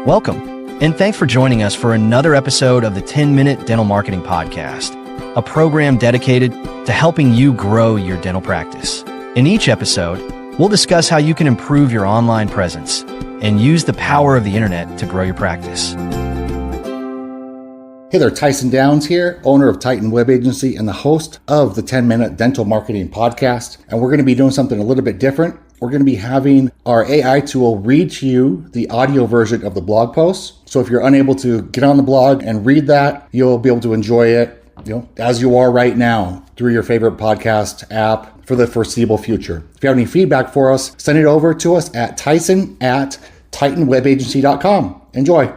Welcome, and thanks for joining us for another episode of the 10-Minute Dental Marketing Podcast, a program dedicated to helping you grow your dental practice. In each episode, we'll discuss how you can improve your online presence and use the power of the internet to grow your practice. Hey there, Tyson Downs here, owner of Titan Web Agency and the host of the 10-Minute Dental Marketing Podcast. And we're going to be doing something a little bit different. We're going to be having our AI tool read to you the audio version of the blog post. So if you're unable to get on the blog and read that, you'll be able to enjoy it, as you are right now through your favorite podcast app for the foreseeable future. If you have any feedback for us, send it over to us at tyson@titanwebagency.com. Enjoy.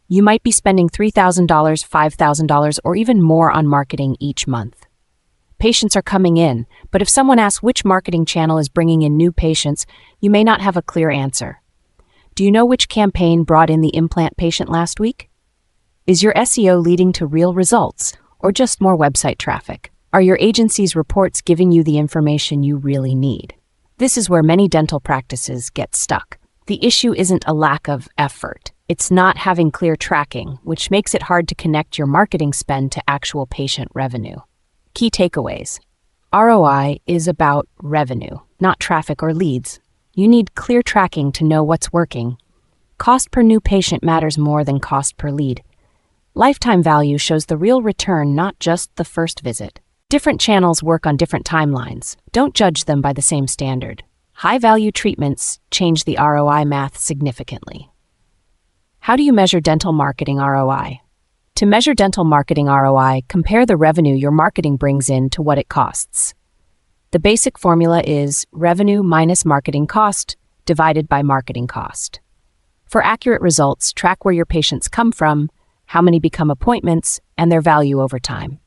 You might be spending $3,000, $5,000, or even more on marketing each month. Patients are coming in, but if someone asks which marketing channel is bringing in new patients, you may not have a clear answer. Do you know which campaign brought in the implant patient last week? Is your SEO leading to real results, or just more website traffic? Are your agency's reports giving you the information you really need? This is where many dental practices get stuck. The issue isn't a lack of effort. It's not having clear tracking, which makes it hard to connect your marketing spend to actual patient revenue. Key takeaways. ROI is about revenue, not traffic or leads. You need clear tracking to know what's working. Cost per new patient matters more than cost per lead. Lifetime value shows the real return, not just the first visit. Different channels work on different timelines. Don't judge them by the same standard. High-value treatments change the ROI math significantly. How do you measure dental marketing ROI? To measure dental marketing ROI, compare the revenue your marketing brings in to what it costs. The basic formula is revenue minus marketing cost divided by marketing cost. For accurate results, track where your patients come from, how many become appointments, and their value over time.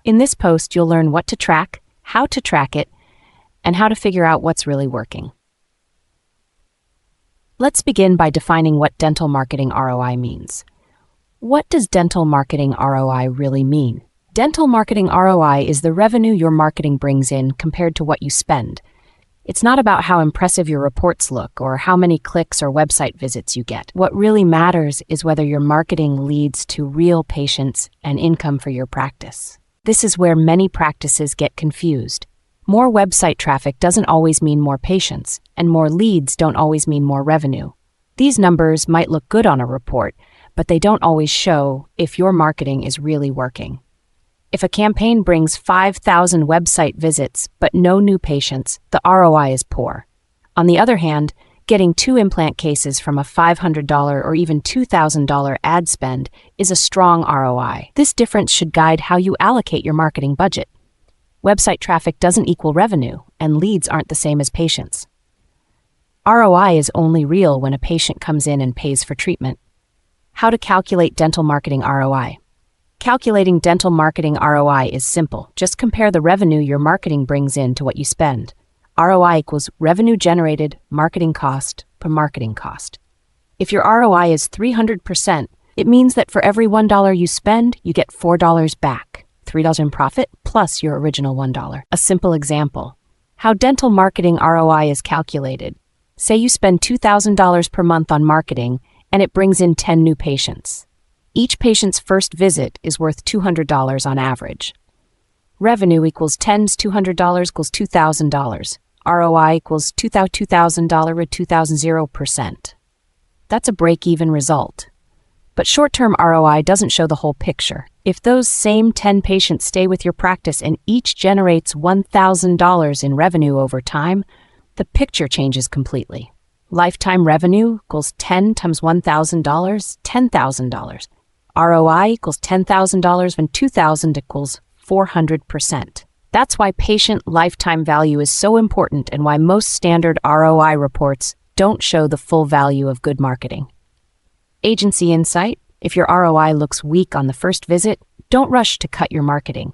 In this post, you'll learn what to track, how to track it, and how to figure out what's really working. Let's begin by defining what dental marketing ROI means. What does dental marketing ROI really mean? Dental marketing ROI is the revenue your marketing brings in compared to what you spend. It's not about how impressive your reports look or how many clicks or website visits you get. What really matters is whether your marketing leads to real patients and income for your practice. This is where many practices get confused. More website traffic doesn't always mean more patients, and more leads don't always mean more revenue. These numbers might look good on a report, but they don't always show if your marketing is really working. If a campaign brings 5,000 website visits but no new patients, the ROI is poor. On the other hand, getting 2 implant cases from a $500 or even $2,000 ad spend is a strong ROI. This difference should guide how you allocate your marketing budget. Website traffic doesn't equal revenue, and leads aren't the same as patients. ROI is only real when a patient comes in and pays for treatment. How to calculate dental marketing ROI. Calculating dental marketing ROI is simple. Just compare the revenue your marketing brings in to what you spend. ROI equals revenue generated, marketing cost per marketing cost. If your ROI is 300%, it means that for every $1 you spend, you get $4 back. $3 in profit plus your original $1. A simple example. How dental marketing ROI is calculated. Say you spend $2,000 per month on marketing, and it brings in 10 new patients. Each patient's first visit is worth $200 on average. Revenue equals 10's $200 equals $2,000. ROI equals $2,000 with 2,000%. That's a break-even result. But short-term ROI doesn't show the whole picture. If those same 10 patients stay with your practice and each generates $1,000 in revenue over time, the picture changes completely. Lifetime revenue equals 10 times $1,000, $10,000. ROI equals $10,000 when 2,000 equals 400%. That's why patient lifetime value is so important and why most standard ROI reports don't show the full value of good marketing. Agency insight: if your ROI looks weak on the first visit, don't rush to cut your marketing.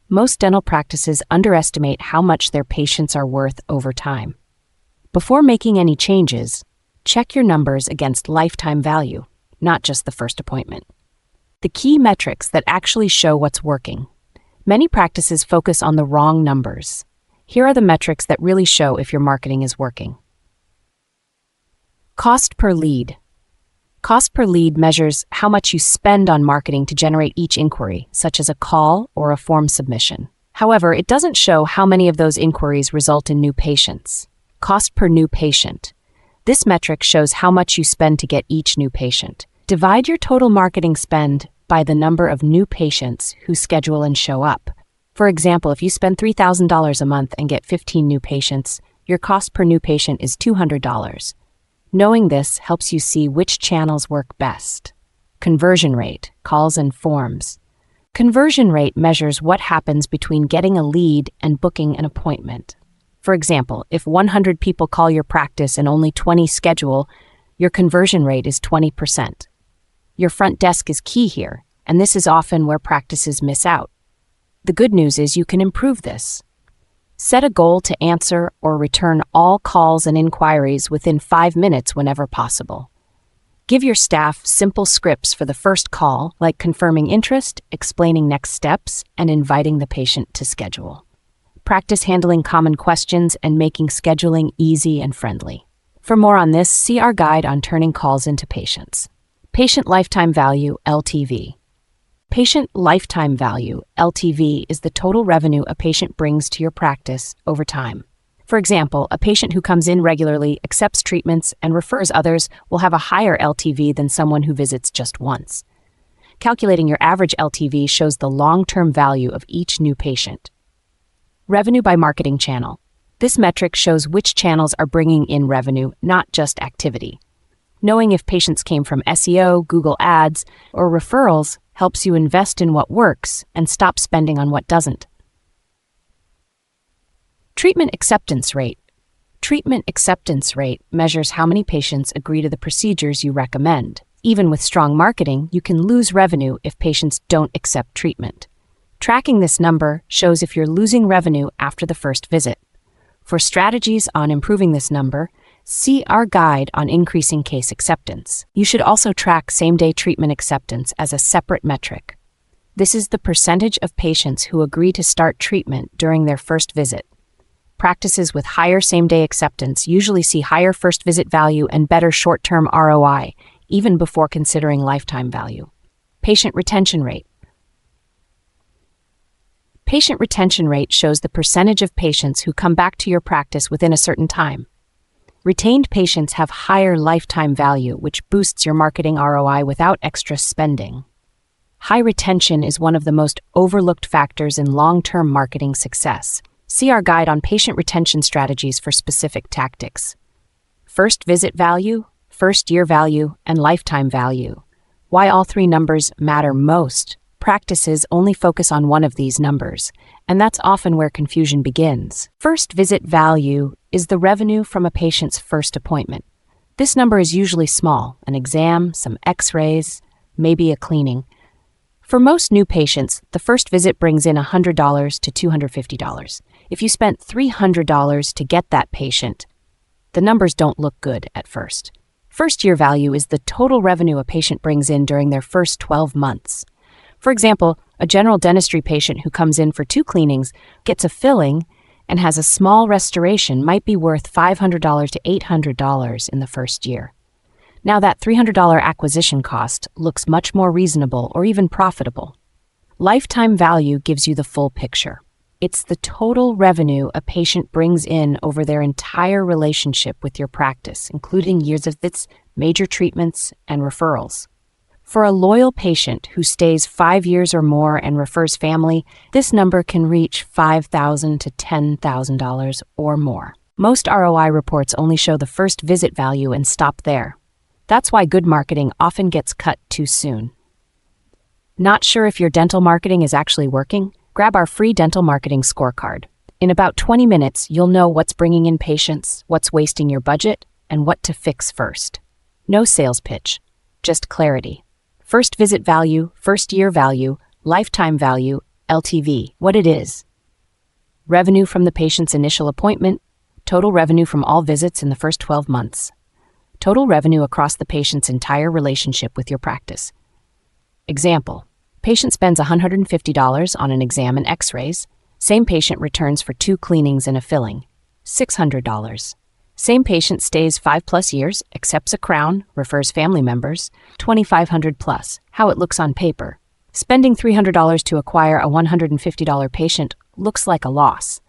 Most dental practices underestimate how much their patients are worth over time. Before making any changes, check your numbers against lifetime value, not just the first appointment. The key metrics that actually show what's working. Many practices focus on the wrong numbers. Here are the metrics that really show if your marketing is working. Cost per lead. Cost per lead measures how much you spend on marketing to generate each inquiry, such as a call or a form submission. However, it doesn't show how many of those inquiries result in new patients. Cost per new patient. This metric shows how much you spend to get each new patient. Divide your total marketing spend by the number of new patients who schedule and show up. For example, if you spend $3,000 a month and get 15 new patients, your cost per new patient is $200. Knowing this helps you see which channels work best. Conversion rate, calls and forms. Conversion rate measures what happens between getting a lead and booking an appointment. For example, if 100 people call your practice and only 20 schedule, your conversion rate is 20%. Your front desk is key here, and this is often where practices miss out. The good news is you can improve this. Set a goal to answer or return all calls and inquiries within 5 minutes whenever possible. Give your staff simple scripts for the first call, like confirming interest, explaining next steps, and inviting the patient to schedule. Practice handling common questions and making scheduling easy and friendly. For more on this, see our guide on turning calls into patients. Patient Lifetime Value, LTV. Patient Lifetime Value, LTV, is the total revenue a patient brings to your practice over time. For example, a patient who comes in regularly, accepts treatments, and refers others will have a higher LTV than someone who visits just once. Calculating your average LTV shows the long-term value of each new patient. Revenue by marketing channel. This metric shows which channels are bringing in revenue, not just activity. Knowing if patients came from SEO, Google Ads, or referrals helps you invest in what works and stop spending on what doesn't. Treatment acceptance rate. Treatment acceptance rate measures how many patients agree to the procedures you recommend. Even with strong marketing, you can lose revenue if patients don't accept treatment. Tracking this number shows if you're losing revenue after the first visit. For strategies on improving this number, see our guide on increasing case acceptance. You should also track same-day treatment acceptance as a separate metric. This is the percentage of patients who agree to start treatment during their first visit. Practices with higher same-day acceptance usually see higher first visit value and better short-term ROI, even before considering lifetime value. Patient retention rate. Patient retention rate shows the percentage of patients who come back to your practice within a certain time. Retained patients have higher lifetime value, which boosts your marketing ROI without extra spending. High retention is one of the most overlooked factors in long-term marketing success. See our guide on patient retention strategies for specific tactics. First visit value, first year value, and lifetime value. Why all three numbers matter most. Practices only focus on one of these numbers, and that's often where confusion begins. First visit value is the revenue from a patient's first appointment. This number is usually small, an exam, some x-rays, maybe a cleaning. For most new patients, the first visit brings in $100 to $250. If you spent $300 to get that patient, the numbers don't look good at first. First year value is the total revenue a patient brings in during their first 12 months. For example, a general dentistry patient who comes in for 2 cleanings, gets a filling, and has a small restoration might be worth $500 to $800 in the first year. Now that $300 acquisition cost looks much more reasonable or even profitable. Lifetime value gives you the full picture. It's the total revenue a patient brings in over their entire relationship with your practice, including years of visits, major treatments, and referrals. For a loyal patient who stays 5 years or more and refers family, this number can reach $5,000 to $10,000 or more. Most ROI reports only show the first visit value and stop there. That's why good marketing often gets cut too soon. Not sure if your dental marketing is actually working? Grab our free dental marketing scorecard. In about 20 minutes, you'll know what's bringing in patients, what's wasting your budget, and what to fix first. No sales pitch, just clarity. First visit value, first year value, lifetime value, LTV, what it is. Revenue from the patient's initial appointment, total revenue from all visits in the first 12 months. Total revenue across the patient's entire relationship with your practice. Example, patient spends $150 on an exam and x-rays. Same patient returns for 2 cleanings and a filling. $600. Same patient stays 5+ years, accepts a crown, refers family members, 2,500 plus, how it looks on paper. Spending $300 to acquire a $150 patient looks like a loss.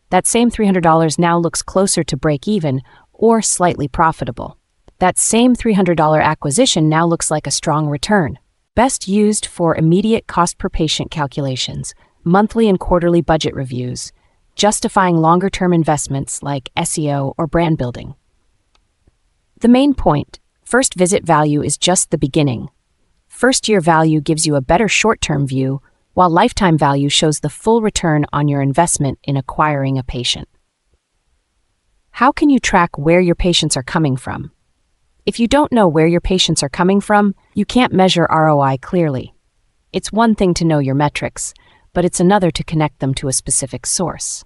That same $300 now looks closer to break even or slightly profitable. That same $300 acquisition now looks like a strong return. Best used for immediate cost per patient calculations, monthly and quarterly budget reviews, justifying longer-term investments like SEO or brand building. The main point, first visit value is just the beginning. First-year value gives you a better short-term view, while lifetime value shows the full return on your investment in acquiring a patient. How can you track where your patients are coming from? If you don't know where your patients are coming from, you can't measure ROI clearly. It's one thing to know your metrics, but it's another to connect them to a specific source.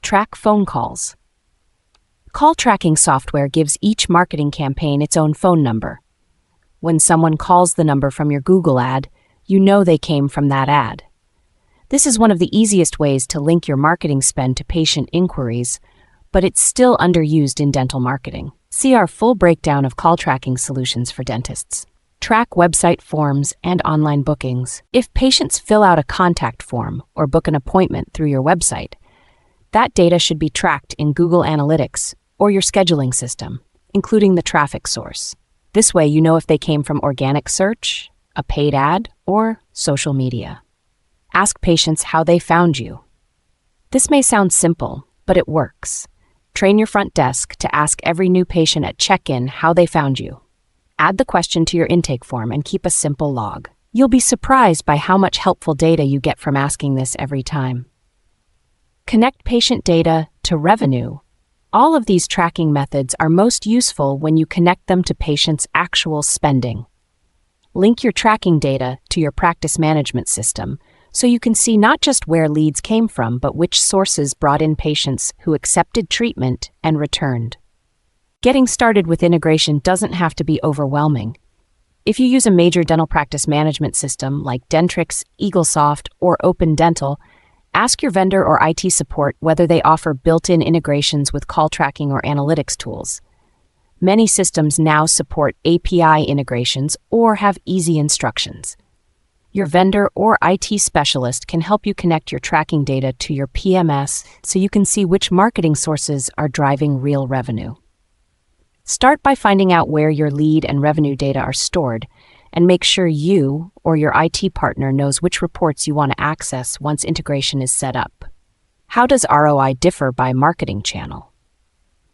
Track phone calls. Call tracking software gives each marketing campaign its own phone number. When someone calls the number from your Google ad, you know they came from that ad. This is one of the easiest ways to link your marketing spend to patient inquiries, but it's still underused in dental marketing. See our full breakdown of call tracking solutions for dentists. Track website forms and online bookings. If patients fill out a contact form or book an appointment through your website, that data should be tracked in Google Analytics or your scheduling system, including the traffic source. This way you know if they came from organic search, a paid ad, or social media. Ask patients how they found you. This may sound simple, but it works. Train your front desk to ask every new patient at check-in how they found you. Add the question to your intake form and keep a simple log. You'll be surprised by how much helpful data you get from asking this every time. Connect patient data to revenue. All of these tracking methods are most useful when you connect them to patients' actual spending. Link your tracking data to your practice management system so you can see not just where leads came from, but which sources brought in patients who accepted treatment and returned. Getting started with integration doesn't have to be overwhelming. If you use a major dental practice management system like Dentrix, Eaglesoft, or Open Dental, ask your vendor or IT support whether they offer built-in integrations with call tracking or analytics tools. Many systems now support API integrations or have easy instructions. Your vendor or IT specialist can help you connect your tracking data to your PMS so you can see which marketing sources are driving real revenue. Start by finding out where your lead and revenue data are stored, and make sure you or your IT partner knows which reports you want to access once integration is set up. How does ROI differ by marketing channel?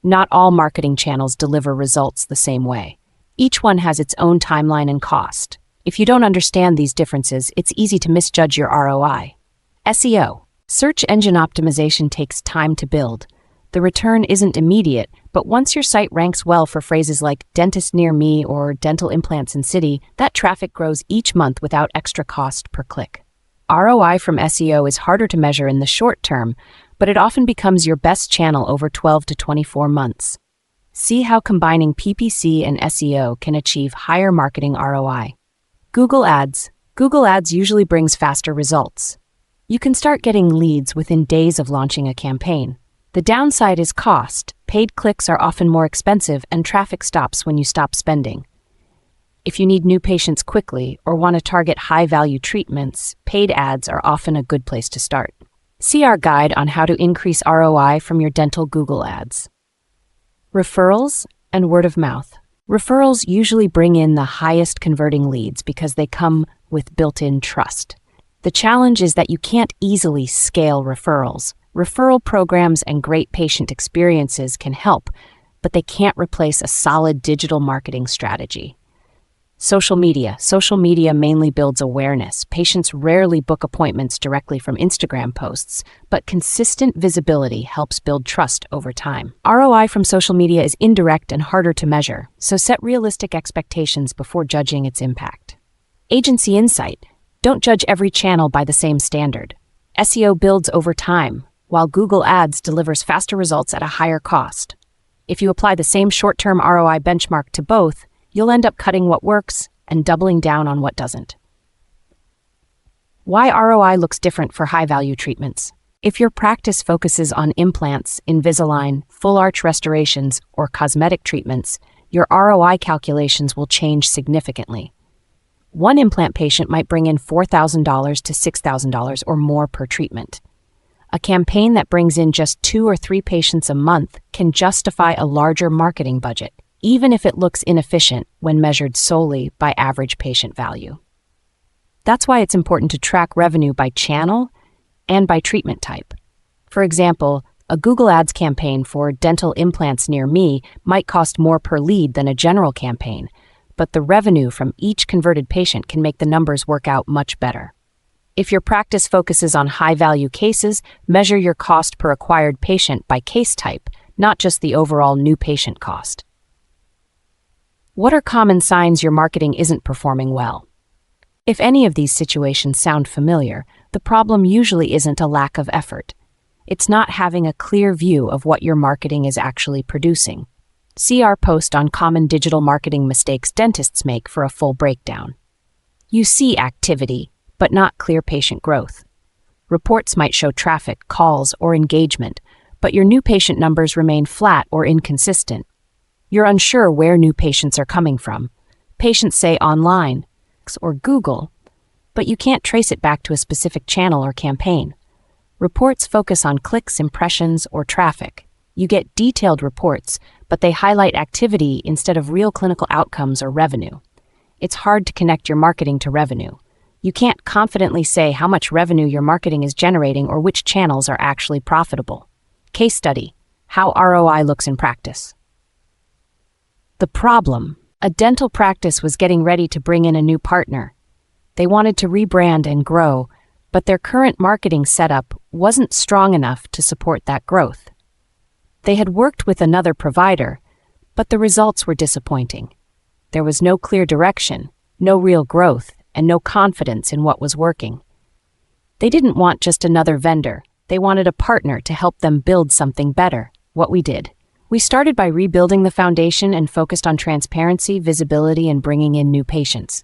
Not all marketing channels deliver results the same way. Each one has its own timeline and cost. If you don't understand these differences, it's easy to misjudge your ROI. SEO. Search engine optimization takes time to build. The return isn't immediate, but once your site ranks well for phrases like dentist near me or dental implants in city, that traffic grows each month without extra cost per click. ROI from SEO is harder to measure in the short term, but it often becomes your best channel over 12 to 24 months. See how combining PPC and SEO can achieve higher marketing ROI. Google Ads. Google Ads usually brings faster results. You can start getting leads within days of launching a campaign. The downside is cost. Paid clicks are often more expensive and traffic stops when you stop spending. If you need new patients quickly or want to target high-value treatments, paid ads are often a good place to start. See our guide on how to increase ROI from your dental Google Ads. Referrals and word of mouth. Referrals usually bring in the highest converting leads because they come with built-in trust. The challenge is that you can't easily scale referrals. Referral programs and great patient experiences can help, but they can't replace a solid digital marketing strategy. Social media. Social media mainly builds awareness. Patients rarely book appointments directly from Instagram posts, but consistent visibility helps build trust over time. ROI from social media is indirect and harder to measure, so set realistic expectations before judging its impact. Agency insight. Don't judge every channel by the same standard. SEO builds over time, while Google Ads delivers faster results at a higher cost. If you apply the same short-term ROI benchmark to both, you'll end up cutting what works and doubling down on what doesn't. Why ROI looks different for high-value treatments. If your practice focuses on implants, Invisalign, full arch restorations, or cosmetic treatments, your ROI calculations will change significantly. One implant patient might bring in $4,000 to $6,000 or more per treatment. A campaign that brings in just 2 or 3 patients a month can justify a larger marketing budget, even if it looks inefficient when measured solely by average patient value. That's why it's important to track revenue by channel and by treatment type. For example, a Google Ads campaign for dental implants near me might cost more per lead than a general campaign, but the revenue from each converted patient can make the numbers work out much better. If your practice focuses on high-value cases, measure your cost per acquired patient by case type, not just the overall new patient cost. What are common signs your marketing isn't performing well? If any of these situations sound familiar, the problem usually isn't a lack of effort. It's not having a clear view of what your marketing is actually producing. See our post on common digital marketing mistakes dentists make for a full breakdown. You see activity, but not clear patient growth. Reports might show traffic, calls, or engagement, but your new patient numbers remain flat or inconsistent. You're unsure where new patients are coming from. Patients say online or Google, but you can't trace it back to a specific channel or campaign. Reports focus on clicks, impressions, or traffic. You get detailed reports, but they highlight activity instead of real clinical outcomes or revenue. It's hard to connect your marketing to revenue. You can't confidently say how much revenue your marketing is generating or which channels are actually profitable. Case study: how ROI looks in practice. The problem: a dental practice was getting ready to bring in a new partner. They wanted to rebrand and grow, but their current marketing setup wasn't strong enough to support that growth. They had worked with another provider, but the results were disappointing. There was no clear direction, no real growth, and no confidence in what was working. They didn't want just another vendor. They wanted a partner to help them build something better. What we did: we started by rebuilding the foundation and focused on transparency, visibility, and bringing in new patients.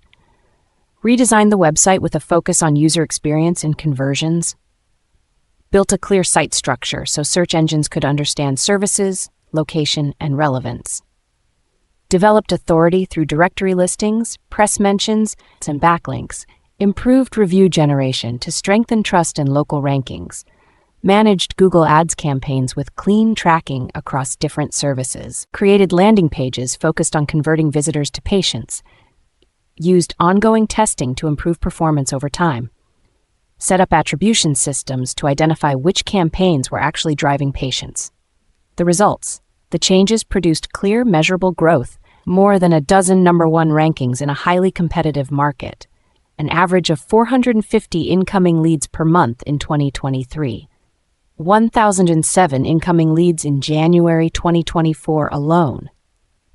Redesigned the website with a focus on user experience and conversions. Built a clear site structure so search engines could understand services, location, and relevance. Developed authority through directory listings, press mentions, and backlinks. Improved review generation to strengthen trust in local rankings. Managed Google Ads campaigns with clean tracking across different services. Created landing pages focused on converting visitors to patients. Used ongoing testing to improve performance over time. Set up attribution systems to identify which campaigns were actually driving patients. The results: the changes produced clear, measurable growth, more than a dozen number 1 rankings in a highly competitive market, an average of 450 incoming leads per month in 2023. 1,007 incoming leads in January 2024 alone.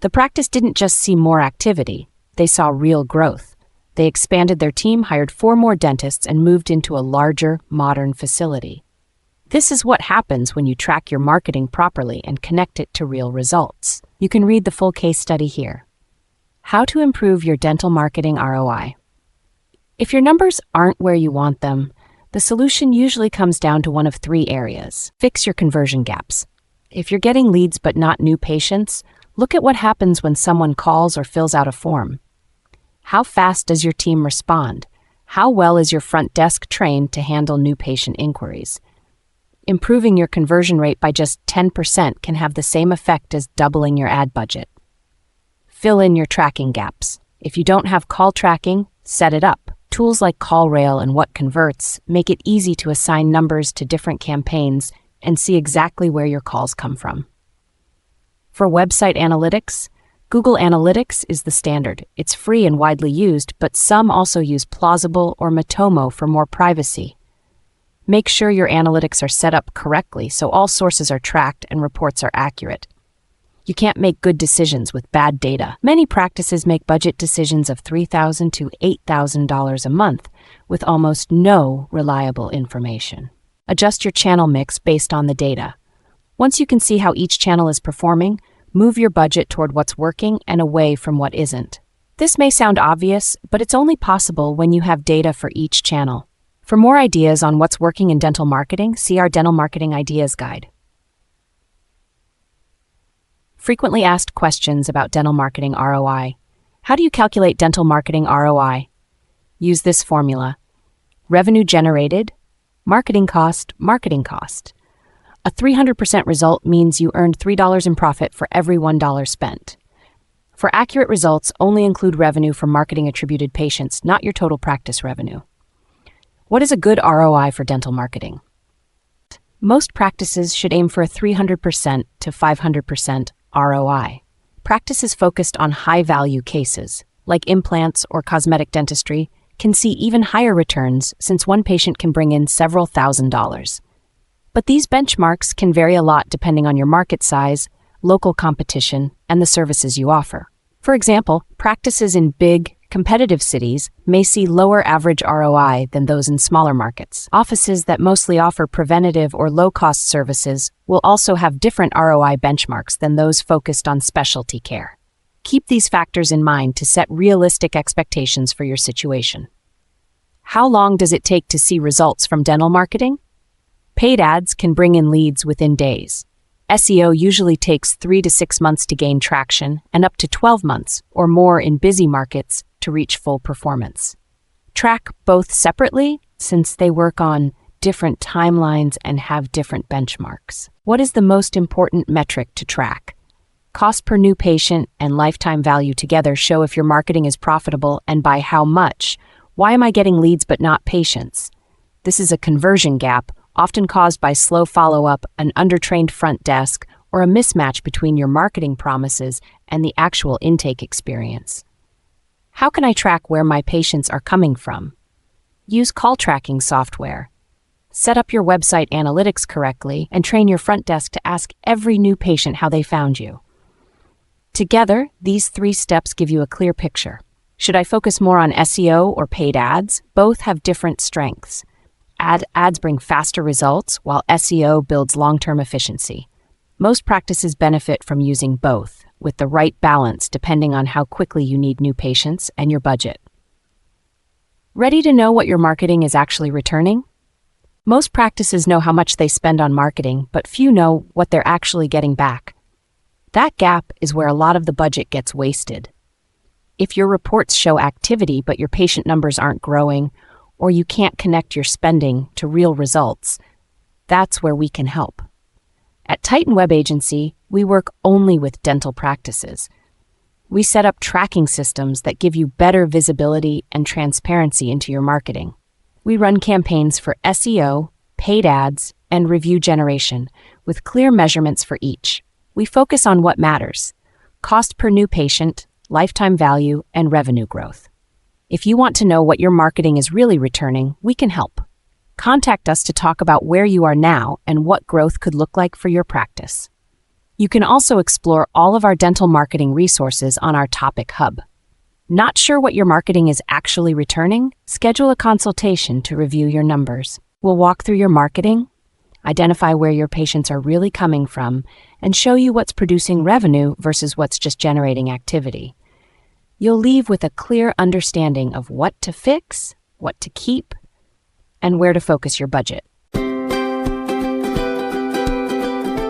The practice didn't just see more activity, they saw real growth. They expanded their team, hired 4 more dentists, and moved into a larger, modern facility. This is what happens when you track your marketing properly and connect it to real results. You can read the full case study here. How to improve your dental marketing ROI. If your numbers aren't where you want them, the solution usually comes down to one of 3 areas. Fix your conversion gaps. If you're getting leads but not new patients, look at what happens when someone calls or fills out a form. How fast does your team respond? How well is your front desk trained to handle new patient inquiries? Improving your conversion rate by just 10% can have the same effect as doubling your ad budget. Fill in your tracking gaps. If you don't have call tracking, set it up. Tools like CallRail and What Converts make it easy to assign numbers to different campaigns and see exactly where your calls come from. For website analytics, Google Analytics is the standard. It's free and widely used, but some also use Plausible or Matomo for more privacy. Make sure your analytics are set up correctly so all sources are tracked and reports are accurate. You can't make good decisions with bad data. Many practices make budget decisions of $3,000 to $8,000 a month with almost no reliable information. Adjust your channel mix based on the data. Once you can see how each channel is performing, move your budget toward what's working and away from what isn't. This may sound obvious, but it's only possible when you have data for each channel. For more ideas on what's working in dental marketing, see our Dental Marketing Ideas Guide. Frequently asked questions about dental marketing ROI. How do you calculate dental marketing ROI? Use this formula. Revenue generated, marketing cost. A 300% result means you earned $3 in profit for every $1 spent. For accurate results, only include revenue from marketing attributed patients, not your total practice revenue. What is a good ROI for dental marketing? Most practices should aim for a 300% to 500% ROI. Practices focused on high-value cases, like implants or cosmetic dentistry, can see even higher returns since one patient can bring in several $1,000s. But these benchmarks can vary a lot depending on your market size, local competition, and the services you offer. For example, practices in big, competitive cities may see lower average ROI than those in smaller markets. Offices that mostly offer preventative or low-cost services will also have different ROI benchmarks than those focused on specialty care. Keep these factors in mind to set realistic expectations for your situation. How long does it take to see results from dental marketing? Paid ads can bring in leads within days. SEO usually takes 3 to 6 months to gain traction and up to 12 months or more in busy markets to reach full performance. Track both separately since they work on different timelines and have different benchmarks. What is the most important metric to track? Cost per new patient and lifetime value together show if your marketing is profitable and by how much. Why am I getting leads but not patients? This is a conversion gap, often caused by slow follow-up, an undertrained front desk, or a mismatch between your marketing promises and the actual intake experience. How can I track where my patients are coming from? Use call tracking software. Set up your website analytics correctly and train your front desk to ask every new patient how they found you. Together, these 3 steps give you a clear picture. Should I focus more on SEO or paid ads? Both have different strengths. Ads bring faster results, while SEO builds long-term efficiency. Most practices benefit from using both, with the right balance depending on how quickly you need new patients and your budget. Ready to know what your marketing is actually returning? Most practices know how much they spend on marketing, but few know what they're actually getting back. That gap is where a lot of the budget gets wasted. If your reports show activity but your patient numbers aren't growing, or you can't connect your spending to real results, that's where we can help. At Titan Web Agency, we work only with dental practices. We set up tracking systems that give you better visibility and transparency into your marketing. We run campaigns for SEO, paid ads, and review generation, with clear measurements for each. We focus on what matters: cost per new patient, lifetime value, and revenue growth. If you want to know what your marketing is really returning, we can help. Contact us to talk about where you are now and what growth could look like for your practice. You can also explore all of our dental marketing resources on our topic hub. Not sure what your marketing is actually returning? Schedule a consultation to review your numbers. We'll walk through your marketing, identify where your patients are really coming from, and show you what's producing revenue versus what's just generating activity. You'll leave with a clear understanding of what to fix, what to keep, and where to focus your budget.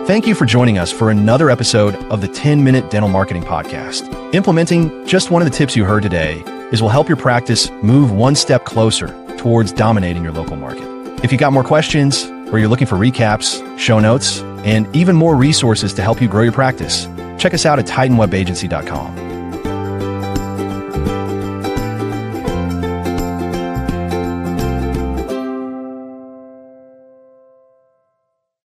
Thank you for joining us for another episode of the 10-Minute Dental Marketing Podcast. Implementing just one of the tips you heard today will help your practice move one step closer towards dominating your local market. If you got more questions, or you're looking for recaps, show notes, and even more resources to help you grow your practice, check us out at TitanWebAgency.com.